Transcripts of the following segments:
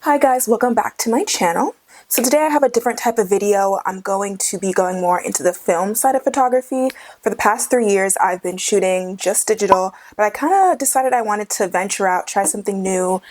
Hi guys, welcome back to my channel. So today I have a different type of video. I'm going to be going more into the film side of photography. For the past 3 years, I've been shooting just digital, but I kind of decided I wanted to venture out, try something new,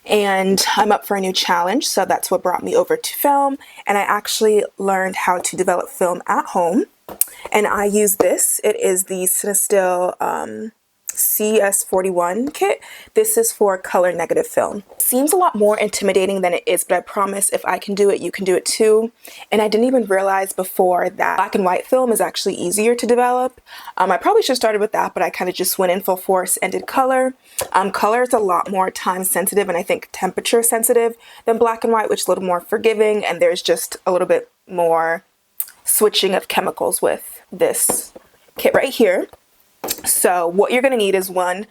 and I'm up for a new challenge. So that's what brought me over to film, and I actually learned how to develop film at home. And I use this. It is the Cinestill CS41 kit. This is for color negative film. Seems a lot more intimidating than it is, but I promise if I can do it, you can do it too. And I didn't even realize before that black and white film is actually easier to develop. I probably should have started with that, but I kind of just went in full force and did color. Color is a lot more time sensitive and I think temperature sensitive than black and white, which is a little more forgiving, and there's just a little bit more switching of chemicals with this kit right here. So what you're going to need is a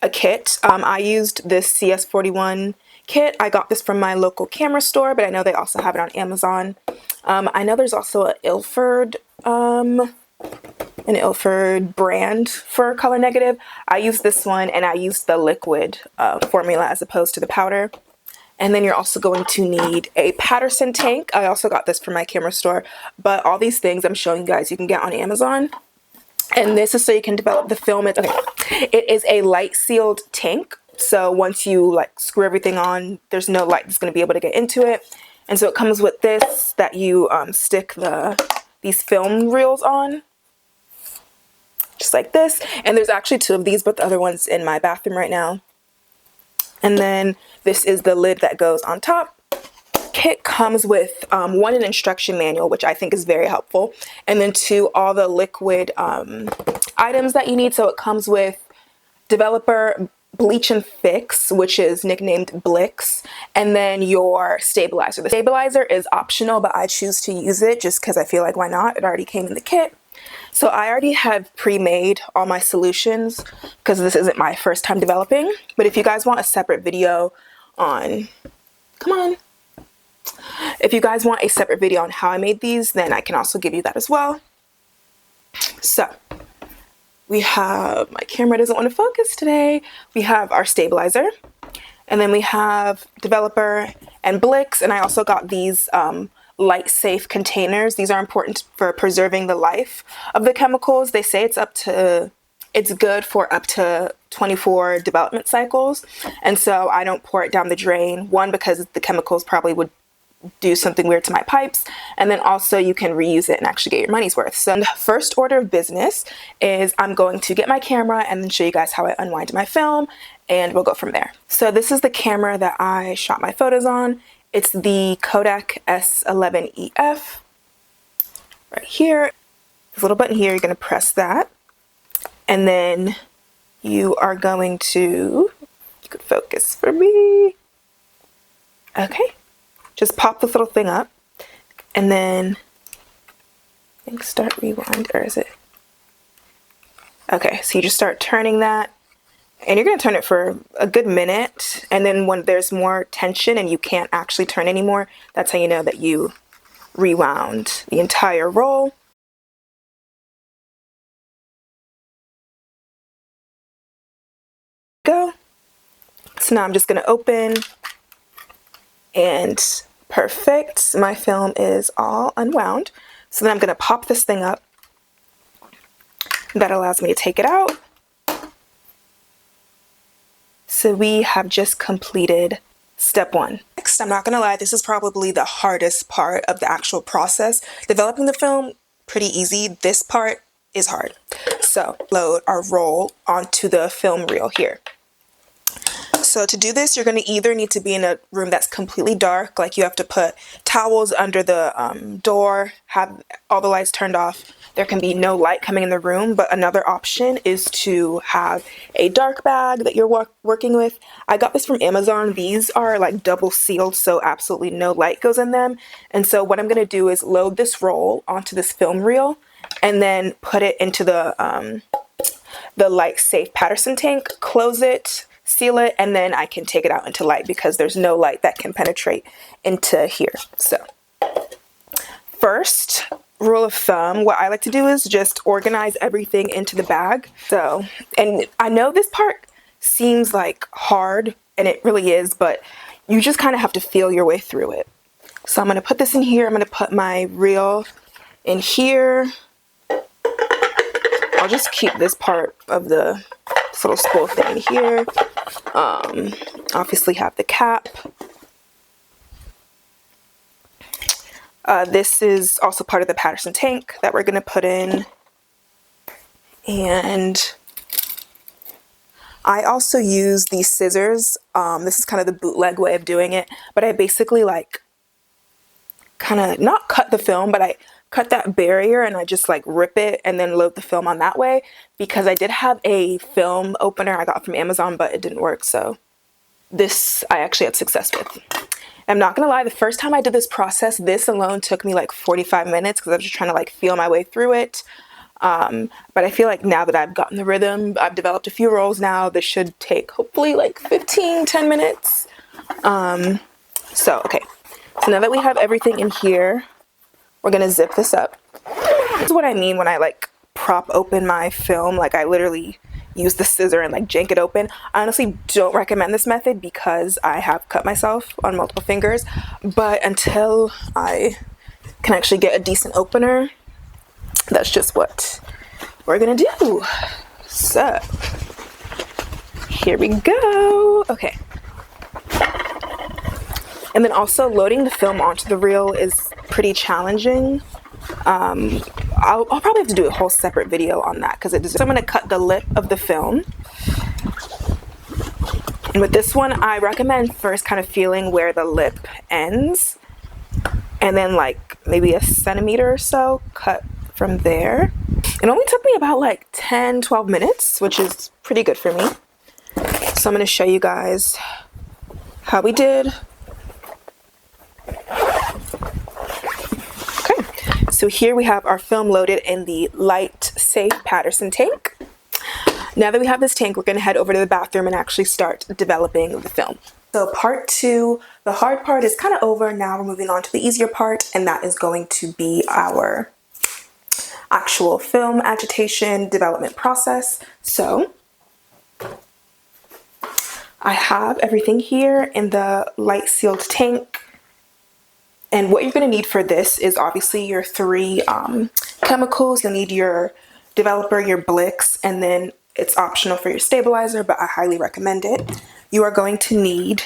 kit. I used this CS41 kit. I got this from my local camera store, but I know they also have it on Amazon. I know there's also an Ilford brand for color negative. I used this one and I used the liquid formula as opposed to the powder. And then you're also going to need a Paterson tank. I also got this from my camera store, but all these things I'm showing you guys you can get on Amazon. And this is so you can develop the film. It is a light sealed tank. So once you like screw everything on, there's no light that's going to be able to get into it. And so it comes with this that you stick these film reels on. Just like this. And there's actually 2 of these, but the other one's in my bathroom right now. And then this is the lid that goes on top. Kit comes with an instruction manual, which I think is very helpful, and then 2, all the liquid items that you need. So it comes with developer, bleach and fix, which is nicknamed Blix, and then your stabilizer. The stabilizer is optional, but I choose to use it just because I feel like why not? It already came in the kit. So I already have pre-made all my solutions because this isn't my first time developing. But if you guys want a separate video on, if you guys want a separate video on how I made these, then I can also give you that as well. So we have, my camera doesn't want to focus today. We have our stabilizer, and then we have developer and Blix, and I also got these light safe containers. These are important for preserving the life of the chemicals. They say it's good for up to 24 development cycles, and so I don't pour it down the drain. One, because the chemicals probably would do something weird to my pipes, and then also you can reuse it and actually get your money's worth. So the first order of business is I'm going to get my camera and then show you guys how I unwind my film, and we'll go from there. So this is the camera that I shot my photos on. It's the Kodak S11EF right here. This little button here, you're going to press that, and then you are going to, you could focus for me. Okay. Just pop this little thing up, and then I think start rewind, or is it? Okay, so you just start turning that, and you're going to turn it for a good minute, and then when there's more tension and you can't actually turn anymore, that's how you know that you rewound the entire roll. Go. So now I'm just going to open. And perfect, my film is all unwound. So then I'm going to pop this thing up. That allows me to take it out. So we have just completed step 1. Next, I'm not going to lie, this is probably the hardest part of the actual process. Developing the film, pretty easy. This part is hard. So load our roll onto the film reel here. So to do this, you're going to either need to be in a room that's completely dark, like you have to put towels under the door, have all the lights turned off. There can be no light coming in the room, but another option is to have a dark bag that you're working with. I got this from Amazon. These are like double sealed, so absolutely no light goes in them. And so what I'm going to do is load this roll onto this film reel and then put it into the light safe Paterson tank, close it, seal it, and then I can take it out into light because there's no light that can penetrate into here. So first rule of thumb, what I like to do is just organize everything into the bag. So, and I know this part seems like hard, and it really is, but you just kind of have to feel your way through it. So I'm going to put this in here. I'm going to put my reel in here. I'll just keep this part of this little spool thing here. Obviously have the cap. This is also part of the Patterson tank that we're going to put in. And I also use these scissors. This is kind of the bootleg way of doing it, but I basically like kind of not cut the film, but I cut that barrier and I just like rip it and then load the film on that way, because I did have a film opener I got from Amazon, but it didn't work. So this I actually had success with. I'm not gonna lie, the first time I did this process, this alone took me like 45 minutes because I was just trying to like feel my way through it. But I feel like now that I've gotten the rhythm, I've developed a few rolls now, this should take hopefully like 10 minutes. Okay. So now that we have everything in here, we're gonna zip this up. This is what I mean when I like prop open my film. Like I literally use the scissor and like jank it open. I honestly don't recommend this method because I have cut myself on multiple fingers, but until I can actually get a decent opener, that's just what we're gonna do. So here we go. Okay. And then also loading the film onto the reel is pretty challenging. I'll probably have to do a whole separate video on that because so I'm going to cut the lip of the film. And with this one, I recommend first kind of feeling where the lip ends, and then like maybe a centimeter or so cut from there. It only took me about like 10-12 minutes, which is pretty good for me. So I'm going to show you guys how we did. Okay, so here we have our film loaded in the Light Safe Patterson tank. Now that we have this tank, we're going to head over to the bathroom and actually start developing the film. So part 2, the hard part is kind of over. Now we're moving on to the easier part, and that is going to be our actual film agitation development process. So I have everything here in the light sealed tank. And what you're going to need for this is obviously your 3 chemicals. You'll need your developer, your Blix, and then it's optional for your stabilizer, but I highly recommend it. You are going to need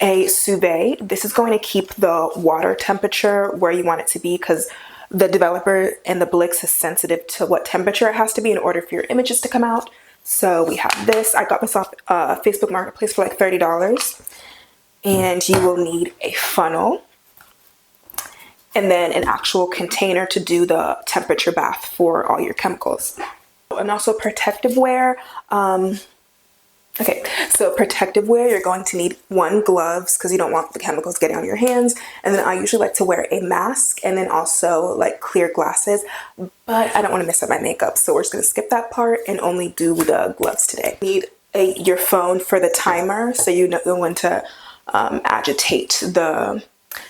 a sous vide. This is going to keep the water temperature where you want it to be because the developer and the Blix is sensitive to what temperature it has to be in order for your images to come out. So we have this. I got this off Facebook Marketplace for like $30. And you will need a funnel and then an actual container to do the temperature bath for all your chemicals. And also protective wear. Okay, so protective wear, you're going to need 1, gloves, because you don't want the chemicals getting on your hands. And then I usually like to wear a mask and then also like clear glasses, but I don't want to mess up my makeup. So we're just going to skip that part and only do the gloves today. You need your phone for the timer, so you know when to agitate the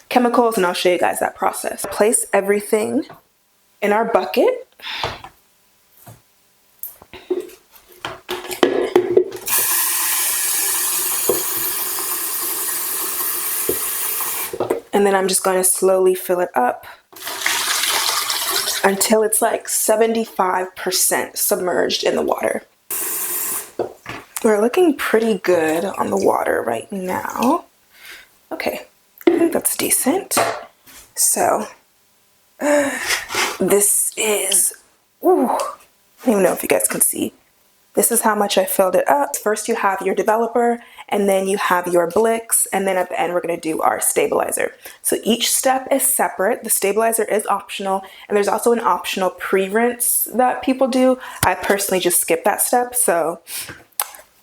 chemicals, and I'll show you guys that process. Place everything in our bucket. And then I'm just going to slowly fill it up until it's like 75% submerged in the water. We're looking pretty good on the water right now. Okay, I think that's decent. So this is, ooh, I don't even know if you guys can see. This is how much I filled it up. First you have your developer, and then you have your Blix, and then at the end we're gonna do our stabilizer. So each step is separate. The stabilizer is optional, and there's also an optional pre-rinse that people do. I personally just skip that step. So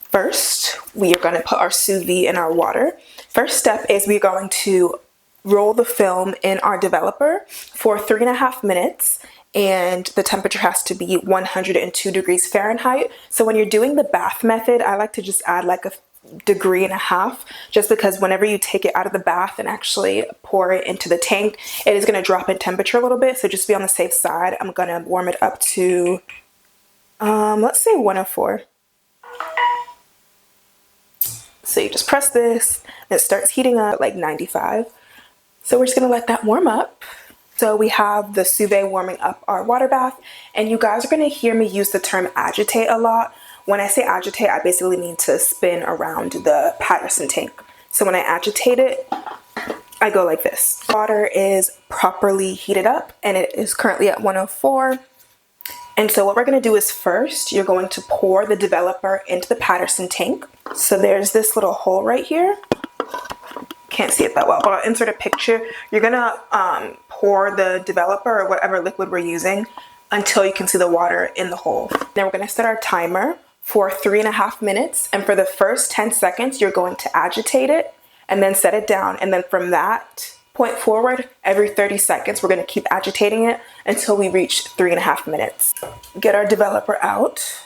first, we are gonna put our sous vide in our water. First step is we're going to roll the film in our developer for 3.5 minutes. And the temperature has to be 102 degrees Fahrenheit. So when you're doing the bath method, I like to just add like 1.5 degrees, just because whenever you take it out of the bath and actually pour it into the tank, it is going to drop in temperature a little bit. So just be on the safe side. I'm going to warm it up to, let's say 104. So you just press this and it starts heating up like 95. So we're just gonna let that warm up. So we have the Suvé warming up our water bath, and you guys are gonna hear me use the term agitate a lot. When I say agitate, I basically mean to spin around the Patterson tank. So when I agitate it, I go like this. Water is properly heated up and it is currently at 104. And so what we're gonna do is first, you're going to pour the developer into the Patterson tank. So there's this little hole right here. Can't see it that well, but I'll insert a picture. You're gonna pour the developer or whatever liquid we're using until you can see the water in the hole. Then we're gonna set our timer for 3.5 minutes. And for the first 10 seconds, you're going to agitate it and then set it down. And then from that point forward, every 30 seconds, we're gonna keep agitating it until we reach 3.5 minutes. Get our developer out.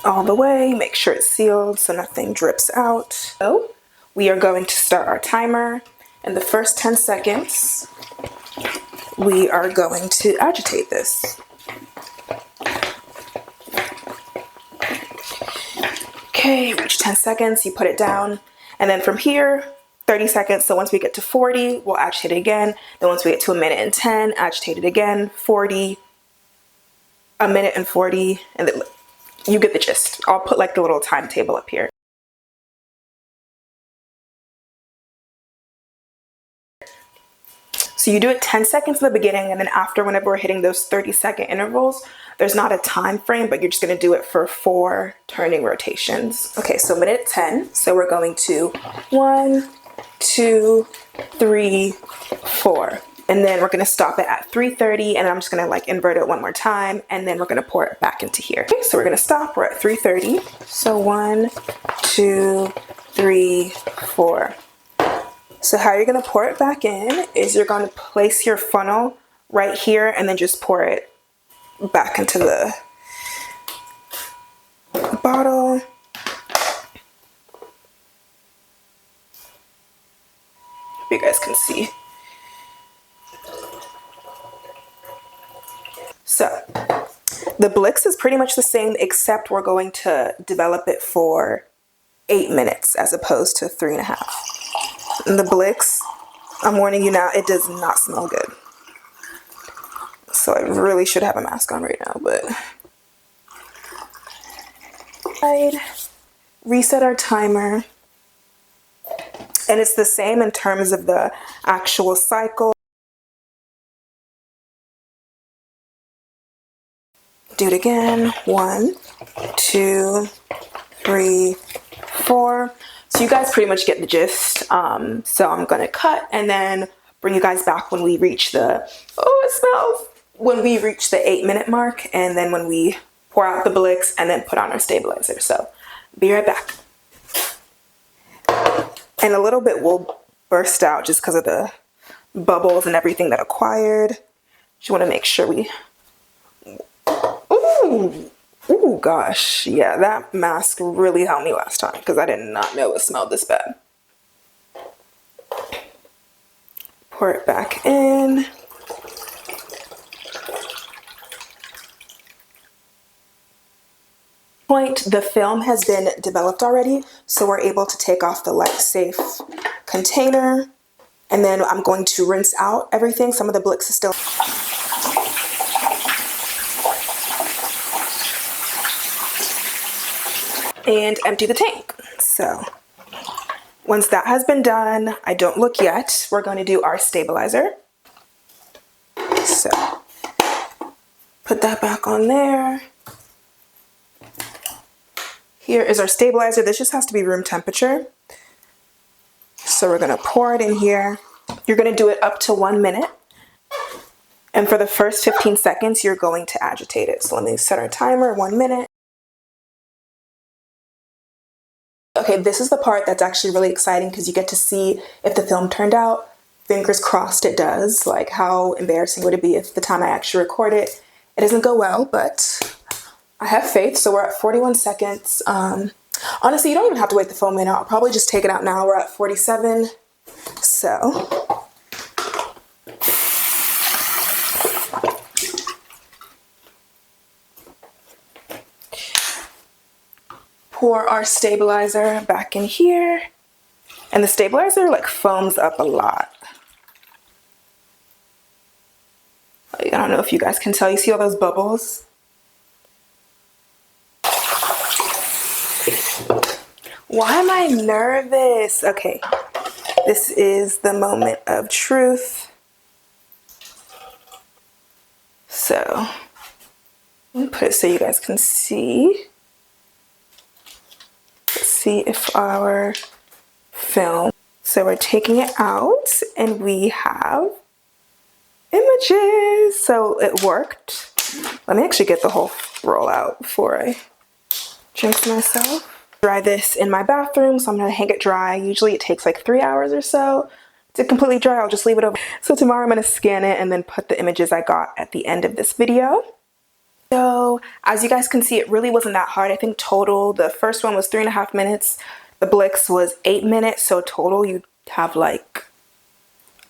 All the way, make sure it's sealed so nothing drips out. So we are going to start our timer. In the first 10 seconds, we are going to agitate this. Okay, reach 10 seconds, you put it down. And then from here, 30 seconds. So once we get to 40, we'll agitate it again. Then once we get to 1:10, agitate it again, 40, 1:40, and then you get the gist. I'll put like the little timetable up here. So you do it 10 seconds in the beginning, and then after, whenever we're hitting those 30-second intervals, there's not a time frame, but you're just gonna do it for 4 turning rotations. Okay, so minute 10. So we're going to 1, 2, 3, 4. And then we're gonna stop it at 3:30, and I'm just gonna like invert it one more time, and then we're gonna pour it back into here. Okay, so we're gonna stop, we're at 3:30. So 1, 2, 3, 4. So how you're gonna pour it back in is you're gonna place your funnel right here and then just pour it back into the bottle. Hope you guys can see. So the Blix is pretty much the same, except we're going to develop it for 8 minutes as opposed to 3.5. And the Blix, I'm warning you now, it does not smell good. So I really should have a mask on right now, but I'd reset our timer. And it's the same in terms of the actual cycle. Do it again. 1, 2, 3, 4. So you guys pretty much get the gist. So I'm gonna cut and then bring you guys back when we reach the, oh, it smells, when we reach the 8-minute mark, and then when we pour out the Blix and then put on our stabilizer. So be right back. And a little bit will burst out just because of the bubbles and everything that acquired. Just want to make sure we, ooh, gosh. Yeah, that mask really helped me last time because I did not know it smelled this bad. Pour it back in. The film has been developed already, so we're able to take off the light-safe container, and then I'm going to rinse out everything. Some of the Blix is still. And empty the tank. So once that has been done, I don't look yet, we're going to do our stabilizer. So put that back on there. Here is our stabilizer. This just has to be room temperature. So we're gonna pour it in here. You're gonna do it up to 1 minute. And for the first 15 seconds, you're going to agitate it. So let me set our timer, 1 minute. Okay, this is the part that's actually really exciting because you get to see if the film turned out. Fingers crossed it does. Like, how embarrassing would it be if the time I actually record it, it doesn't go well, but I have faith. So we're at 41 seconds. Honestly, you don't even have to wait the foam in. I'll probably just take it out now. We're at 47. So pour our stabilizer back in here. And the stabilizer like foams up a lot. Like, I don't know if you guys can tell. You see all those bubbles? Why am I nervous? Okay, this is the moment of truth. So, let me put it so you guys can see. Let's see if our film. So we're taking it out and we have images. So it worked. Let me actually get the whole roll out before I jinx myself. Dry this in my bathroom, so I'm gonna hang it dry. Usually it takes like 3 hours or so to completely dry. I'll just leave it over. So tomorrow I'm gonna scan it and then put the images I got at the end of this video. So as you guys can see, it really wasn't that hard. I think total, the first one was 3.5 minutes. The Blix was 8 minutes. So total you have like,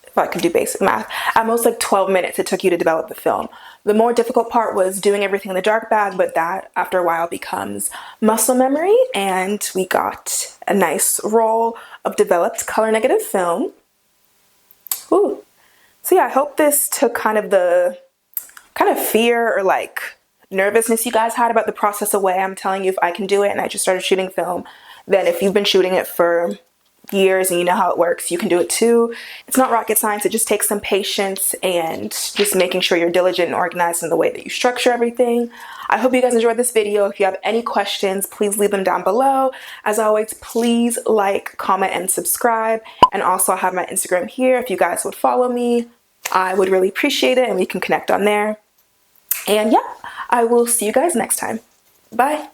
if I can do basic math, at most like 12 minutes it took you to develop the film. The more difficult part was doing everything in the dark bag, but that after a while becomes muscle memory, and we got a nice roll of developed color negative film. Ooh. So yeah, I hope this took kind of the fear or like nervousness you guys had about the process away. I'm telling you, if I can do it and I just started shooting film, then if you've been shooting it for years and you know how it works, you can do it too. It's not rocket science. It just takes some patience and just making sure you're diligent and organized in the way that you structure everything. I hope you guys enjoyed this video. If you have any questions, please leave them down below. As always, please like, comment, and subscribe. And also I have my Instagram here. If you guys would follow me, I would really appreciate it and we can connect on there. And yeah, I will see you guys next time. Bye.